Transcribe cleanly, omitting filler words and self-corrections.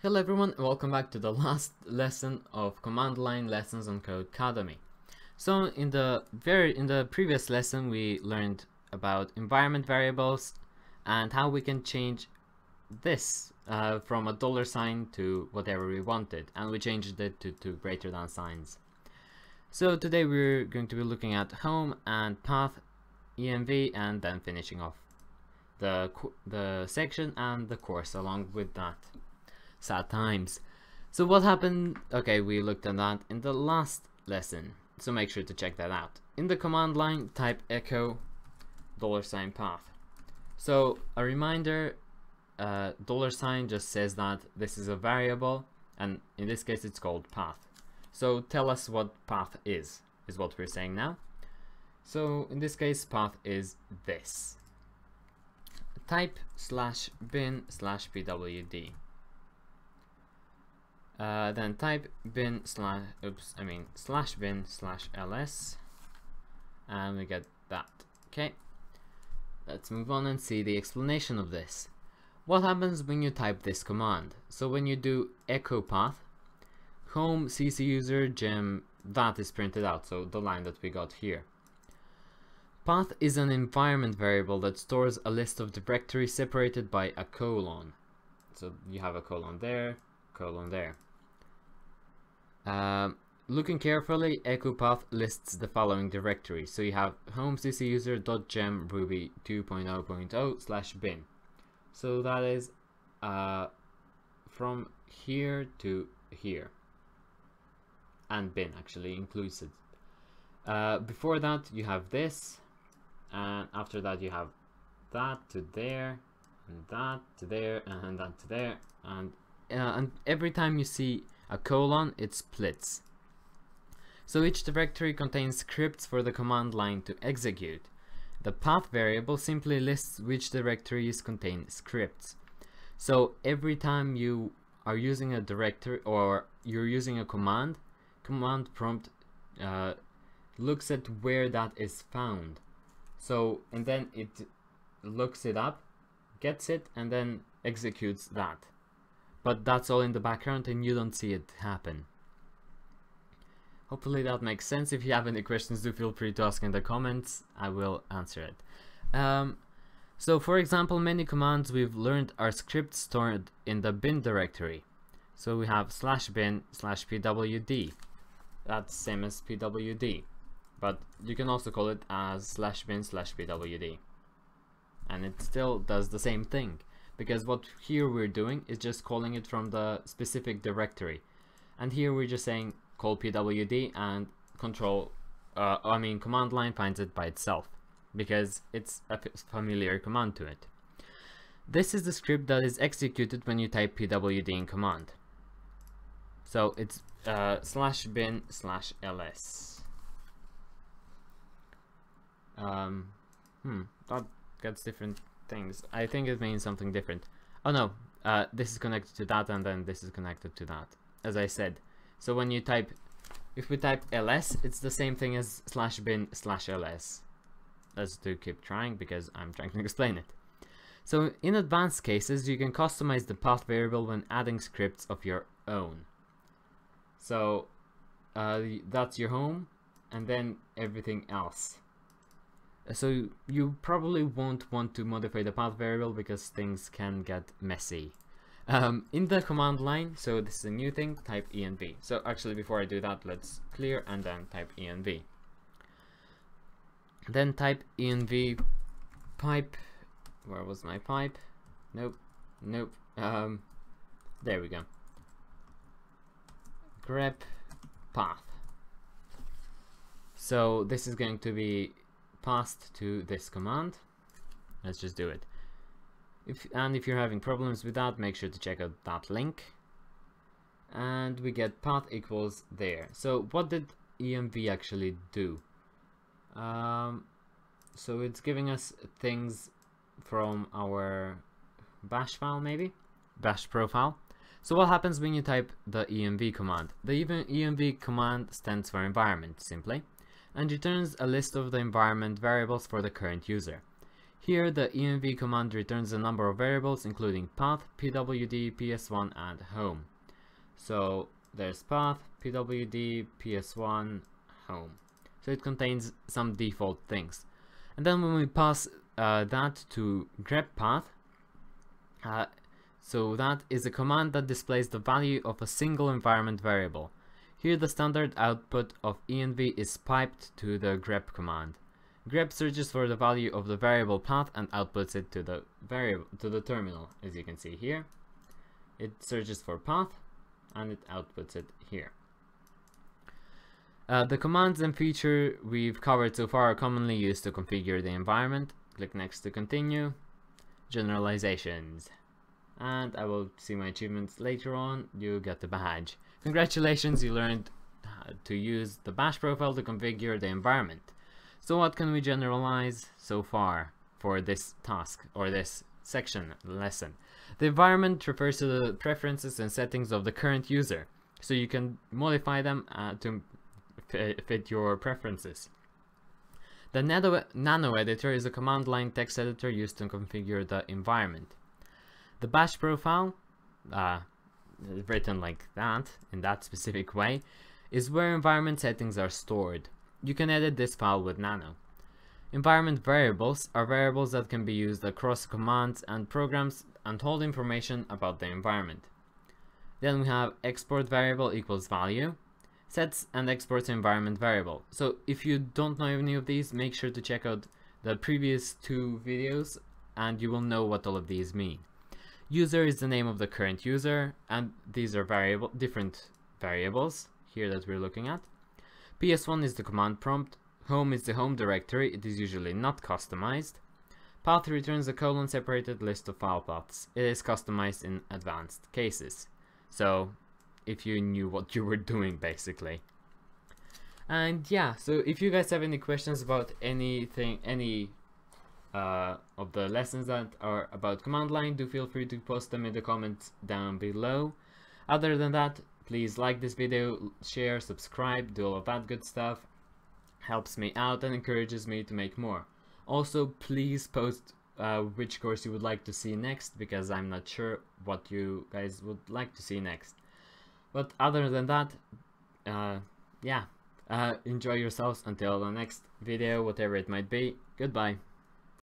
Hello everyone, and welcome back to the last lesson of command line lessons on Codecademy. So in the previous lesson we learned about environment variables and how we can change this from a $sign to whatever we wanted, and we changed it to greater than signs. So today we're going to be looking at home and path, env, and then finishing off the section and the course along with that. Sad times. So what happened? Okay, we looked at that in the last lesson, so make sure to check that out. In the command line, type echo $path. So a reminder, $sign just says that this is a variable, and in this case it's called path. So tell us what path is what we're saying now. So in this case, path is this. Type /bin/pwd. Then type /bin/ls, and we get that. Okay, let's move on and see the explanation of this. What happens when you type this command? So when you do echo path, home cc user gem, that is printed out, so the line that we got here. Path is an environment variable that stores a list of directories separated by a colon. So you have a colon there, colon there. Looking carefully, echo path lists the following directories. So you have home cc user.gem ruby 2.0.0/bin. So that is from here to here, and bin actually includes it. Before that you have this, and after that you have that to there, and that to there, and that to there, and every time you see a colon, it splits. So each directory contains scripts for the command line to execute. The path variable simply lists which directories contain scripts. So every time you are using a directory or you're using a command prompt looks at where that is found. So, and then it looks it up, gets it, and then executes that. But that's all in the background and you don't see it happen. Hopefully that makes sense. If you have any questions, do feel free to ask in the comments. I will answer it. So for example, many commands we've learned are scripts stored in the bin directory. So we have /bin/pwd. That's same as pwd, but you can also call it as /bin/pwd, and it still does the same thing, because what here we're doing is just calling it from the specific directory, and here we're just saying call pwd, and command line finds it by itself because it's a familiar command to it. This is the script that is executed when you type pwd in command. So it's /bin/ls. That gets different things. I think it means something different. Oh no, this is connected to that, and then this is connected to that, as I said. So when you type, if we type ls, it's the same thing as /bin/ls. Let's keep trying because I'm trying to explain it. So in advanced cases, you can customize the path variable when adding scripts of your own. So that's your home, and then everything else. So you probably won't want to modify the path variable because things can get messy. In the command line, so this is a new thing, type env. So actually before I do that, let's clear and then type env. Then type env pipe. Where was my pipe? Nope. There we go. Grep path. So this is going to be passed to this command. Let's just do it. If you're having problems with that, make sure to check out that link. And we get path equals there. So what did env actually do? So it's giving us things from our bash file, maybe bash profile. So what happens when you type the env command? The env command stands for environment simply, and returns a list of the environment variables for the current user. Here the env command returns a number of variables including path, pwd, ps1 and home. So there's path, pwd, ps1, home. So it contains some default things. And then when we pass that to grep path, so that is a command that displays the value of a single environment variable. Here the standard output of env is piped to the grep command. Grep searches for the value of the variable path and outputs it to the terminal. As you can see here, it searches for path and it outputs it here. The commands and feature we've covered so far are commonly used to configure the environment. Click next to continue. Generalizations. And I will see my achievements later on. You get the badge. Congratulations, you learned to use the bash profile to configure the environment. So what can we generalize so far for this task or this section lesson? The environment refers to the preferences and settings of the current user, so you can modify them to fit your preferences. The nano editor is a command line text editor used to configure the environment. The bash profile, written like that, in that specific way, is where environment settings are stored. You can edit this file with nano. Environment variables are variables that can be used across commands and programs and hold information about the environment. Then we have export variable equals value, sets and exports environment variable. So if you don't know any of these, make sure to check out the previous 2 videos and you will know what all of these mean. User is the name of the current user, and these are different variables here that we're looking at. PS1 is the command prompt. Home is the home directory. It is usually not customized. Path returns a colon-separated list of file paths. It is customized in advanced cases. So if you knew what you were doing, basically. And yeah, so if you guys have any questions about anything, any of the lessons that are about command line, do feel free to post them in the comments down below. Other than that, please like this video, share, subscribe, do all of that good stuff. Helps me out and encourages me to make more. Also, please post which course you would like to see next, because I'm not sure what you guys would like to see next. But other than that, yeah, enjoy yourselves until the next video, whatever it might be. Goodbye.